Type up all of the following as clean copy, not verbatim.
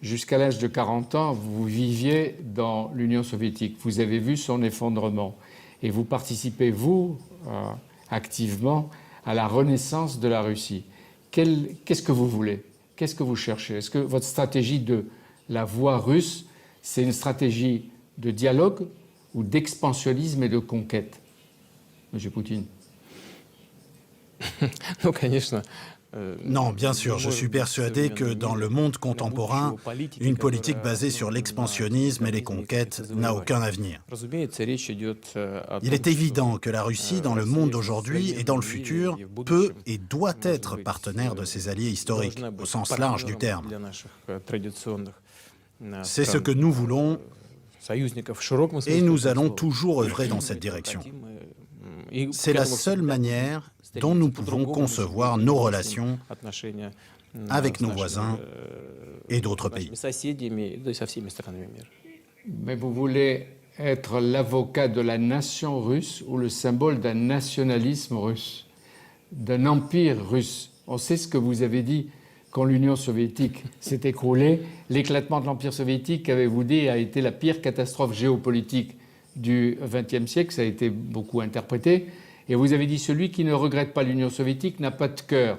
jusqu'à l'âge de 40 ans, vous viviez dans l'Union soviétique. Vous avez vu son effondrement. Et vous participez, vous, activement, à la renaissance de la Russie. Qu'est-ce que vous voulez? Qu'est-ce que vous cherchez? Est-ce que votre stratégie de la voie russe, c'est une stratégie de dialogue ou d'expansionnisme et de conquête, M. Poutine? Non, bien sûr, je suis persuadé que dans le monde contemporain, une politique basée sur l'expansionnisme et les conquêtes n'a aucun avenir. Il est évident que la Russie, dans le monde d'aujourd'hui et dans le futur, peut et doit être partenaire de ses alliés historiques, au sens large du terme. C'est ce que nous voulons et nous allons toujours œuvrer dans cette direction. C'est la seule manière dont nous pouvons concevoir nos relations avec nos voisins et d'autres pays. Mais vous voulez être l'avocat de la nation russe ou le symbole d'un nationalisme russe, d'un empire russe? On sait ce que vous avez dit quand l'Union soviétique s'est écroulée. L'éclatement de l'empire soviétique, avez-vous dit, a été la pire catastrophe géopolitique du XXe siècle. Ça a été beaucoup interprété. Et vous avez dit, celui qui ne regrette pas l'Union soviétique n'a pas de cœur.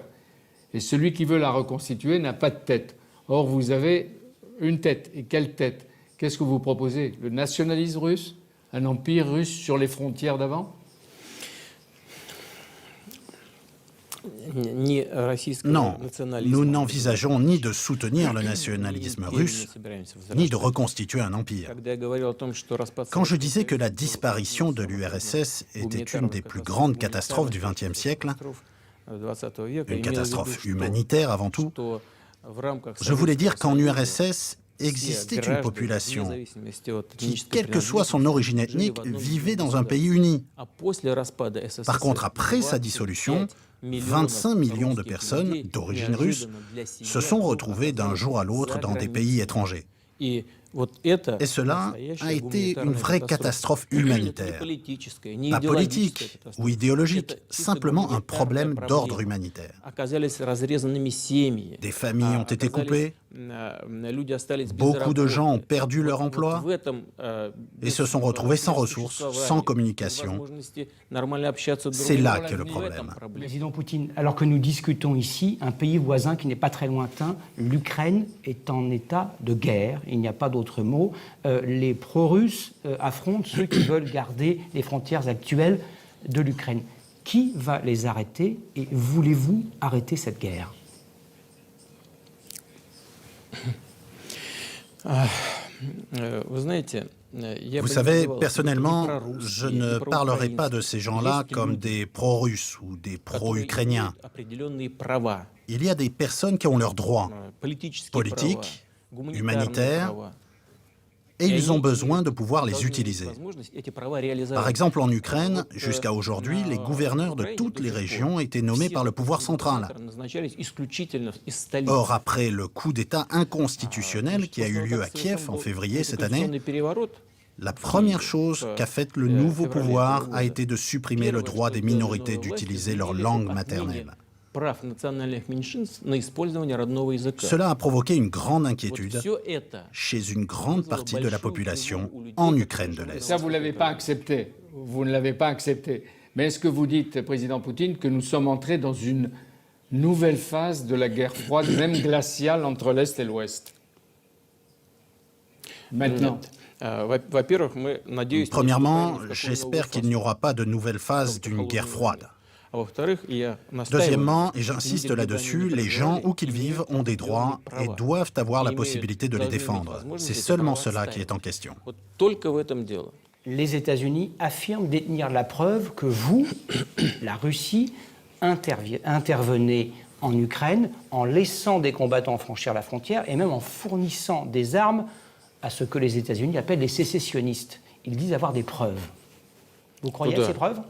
Et celui qui veut la reconstituer n'a pas de tête. Or, vous avez une tête. Et quelle tête? Qu'est-ce que vous proposez? Le nationalisme russe? Un empire russe sur les frontières d'avant? Non, nous n'envisageons ni de soutenir le nationalisme russe, ni de reconstituer un empire. Quand je disais que la disparition de l'URSS était une des plus grandes catastrophes du XXe siècle, une catastrophe humanitaire avant tout, je voulais dire qu'en URSS existait une population qui, quelle que soit son origine ethnique, vivait dans un pays uni. Par contre, après sa dissolution, 25 millions de personnes d'origine russe se sont retrouvées d'un jour à l'autre dans des pays étrangers. Et cela a été une vraie catastrophe humanitaire. Pas politique ou idéologique, simplement un problème d'ordre humanitaire. Des familles ont été coupées, beaucoup de gens ont perdu leur emploi et se sont retrouvés sans ressources, sans communication. C'est là qu'est le problème. Président Poutine, alors que nous discutons ici, un pays voisin qui n'est pas très lointain, l'Ukraine, est en état de guerre. Il n'y a pas d'autre mot. Les pro-russes affrontent ceux qui veulent garder les frontières actuelles de l'Ukraine. Qui va les arrêter et voulez-vous arrêter cette guerre? Vous savez, personnellement, je ne parlerai pas de ces gens-là comme des pro-russes ou des pro-ukrainiens. Il y a des personnes qui ont leurs droits politiques, humanitaires, et ils ont besoin de pouvoir les utiliser. Par exemple, en Ukraine, jusqu'à aujourd'hui, les gouverneurs de toutes les régions étaient nommés par le pouvoir central. Or, après le coup d'État inconstitutionnel qui a eu lieu à Kiev en février cette année, la première chose qu'a faite le nouveau pouvoir a été de supprimer le droit des minorités d'utiliser leur langue maternelle. Cela a provoqué une grande inquiétude chez une grande partie de la population en Ukraine de l'Est. Ça, vous ne l'avez pas accepté. Vous ne l'avez pas accepté. Mais est-ce que vous dites, Président Poutine, que nous sommes entrés dans une nouvelle phase de la guerre froide, même glaciale, entre l'Est et l'Ouest? Maintenant. Premièrement, j'espère qu'il n'y aura pas de nouvelle phase d'une guerre froide. Deuxièmement, et j'insiste là-dessus, les gens, où qu'ils vivent, ont des droits et doivent avoir la possibilité de les défendre. C'est seulement cela qui est en question. Les États-Unis affirment détenir la preuve que vous, la Russie, intervenez en Ukraine en laissant des combattants franchir la frontière et même en fournissant des armes à ce que les États-Unis appellent les sécessionnistes. Ils disent avoir des preuves. Vous croyez à ces preuves?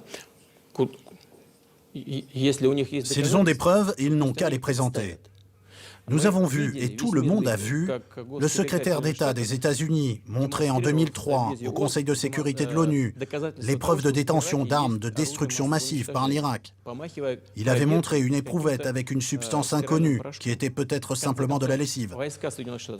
S'ils ont des preuves, ils n'ont qu'à les présenter. Nous avons vu, et tout le monde a vu, le secrétaire d'État des États-Unis montrer en 2003 au Conseil de sécurité de l'ONU les preuves de détention d'armes de destruction massive par l'Irak. Il avait montré une éprouvette avec une substance inconnue, qui était peut-être simplement de la lessive.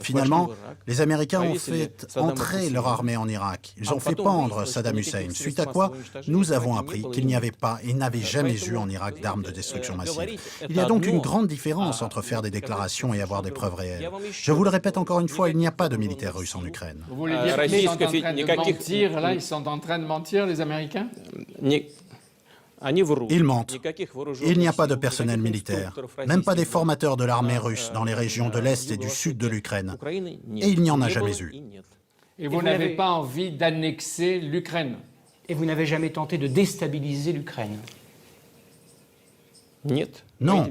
Finalement, les Américains ont fait entrer leur armée en Irak. Ils ont fait pendre Saddam Hussein, suite à quoi nous avons appris qu'il n'y avait pas et n'avait jamais eu en Irak d'armes de destruction massive. Il y a donc une grande différence entre faire des déclarations et avoir des preuves réelles. Je vous le répète encore une fois, il n'y a pas de militaires russes en Ukraine. Vous voulez dire qu'ils sont en train de mentir, là, ils sont en train de mentir, les Américains? Ils mentent. Il n'y a pas de personnel militaire, même pas des formateurs de l'armée russe dans les régions de l'Est et du Sud de l'Ukraine. Et il n'y en a jamais eu. Et vous n'avez pas envie d'annexer l'Ukraine? Et vous n'avez jamais tenté de déstabiliser l'Ukraine? Non,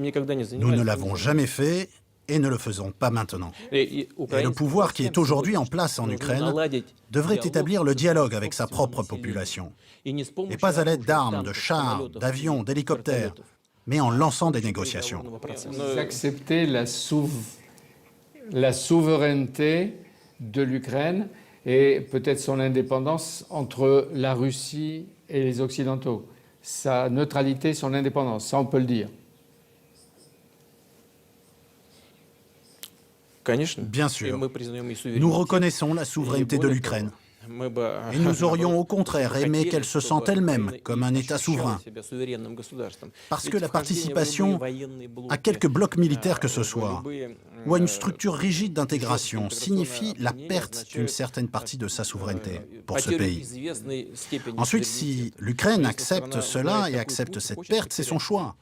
nous ne l'avons jamais fait et ne le faisons pas maintenant. Et le pouvoir qui est aujourd'hui en place en Ukraine devrait établir le dialogue avec sa propre population. Et pas à l'aide d'armes, de chars, d'avions, d'hélicoptères, mais en lançant des négociations. Vous acceptez la souveraineté de l'Ukraine et peut-être son indépendance entre la Russie et les Occidentaux. Sa neutralité, son indépendance, ça on peut le dire. Bien sûr, nous reconnaissons la souveraineté de l'Ukraine. Et nous aurions au contraire aimé qu'elle se sente elle-même comme un État souverain. Parce que la participation à quelque bloc militaire que ce soit, ou à une structure rigide d'intégration, signifie la perte d'une certaine partie de sa souveraineté pour ce pays. Ensuite, si l'Ukraine accepte cela et accepte cette perte, c'est son choix.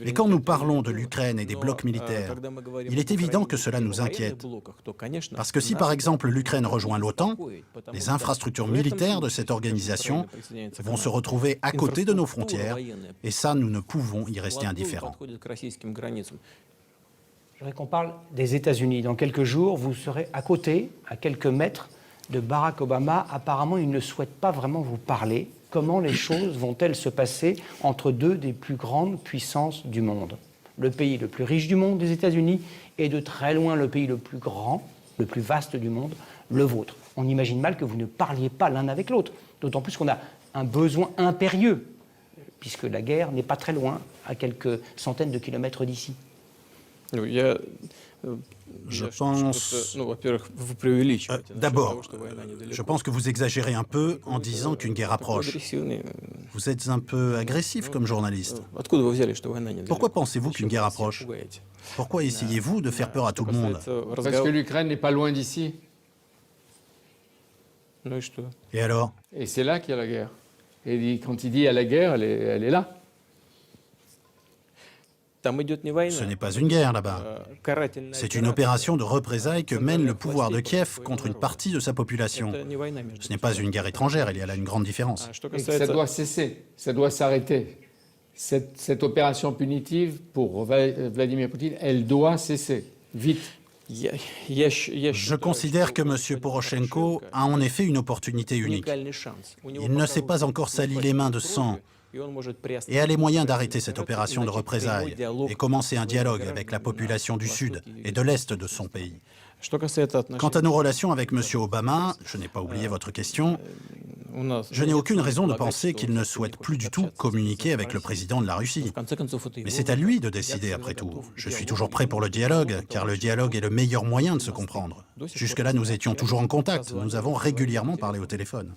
Et quand nous parlons de l'Ukraine et des blocs militaires, il est évident que cela nous inquiète. Parce que si par exemple l'Ukraine rejoint l'OTAN, les infrastructures militaires de cette organisation vont se retrouver à côté de nos frontières, et ça, nous ne pouvons y rester indifférents. Je voudrais qu'on parle des États-Unis. Dans quelques jours, vous serez à côté, à quelques mètres de Barack Obama. Apparemment, il ne souhaite pas vraiment vous parler. Comment les choses vont-elles se passer entre deux des plus grandes puissances du monde? Le pays le plus riche du monde, les États-Unis, et de très loin le pays le plus grand, le plus vaste du monde, le vôtre. On imagine mal que vous ne parliez pas l'un avec l'autre, d'autant plus qu'on a un besoin impérieux, puisque la guerre n'est pas très loin, à quelques centaines de kilomètres d'ici. Je pense... D'abord, je pense que vous exagérez un peu en disant qu'une guerre approche. Vous êtes un peu agressif comme journaliste. Pourquoi pensez-vous qu'une guerre approche? Pourquoi essayez-vous de faire peur à tout le monde? Parce que l'Ukraine n'est pas loin d'ici. Et alors? Et c'est là qu'il y a la guerre. Et quand il dit à la guerre, elle est là. Ce n'est pas une guerre là-bas. C'est une opération de représailles que mène le pouvoir de Kiev contre une partie de sa population. Ce n'est pas une guerre étrangère, il y a là une grande différence. Et ça doit cesser, ça doit s'arrêter. Cette opération punitive pour Vladimir Poutine, elle doit cesser, vite. Je considère que M. Poroshenko a en effet une opportunité unique. Il ne s'est pas encore sali les mains de sang et a les moyens d'arrêter cette opération de représailles et commencer un dialogue avec la population du Sud et de l'Est de son pays. Quant à nos relations avec M. Obama, je n'ai pas oublié votre question, je n'ai aucune raison de penser qu'il ne souhaite plus du tout communiquer avec le président de la Russie. Mais c'est à lui de décider après tout. Je suis toujours prêt pour le dialogue, car le dialogue est le meilleur moyen de se comprendre. Jusque-là, nous étions toujours en contact, nous avons régulièrement parlé au téléphone.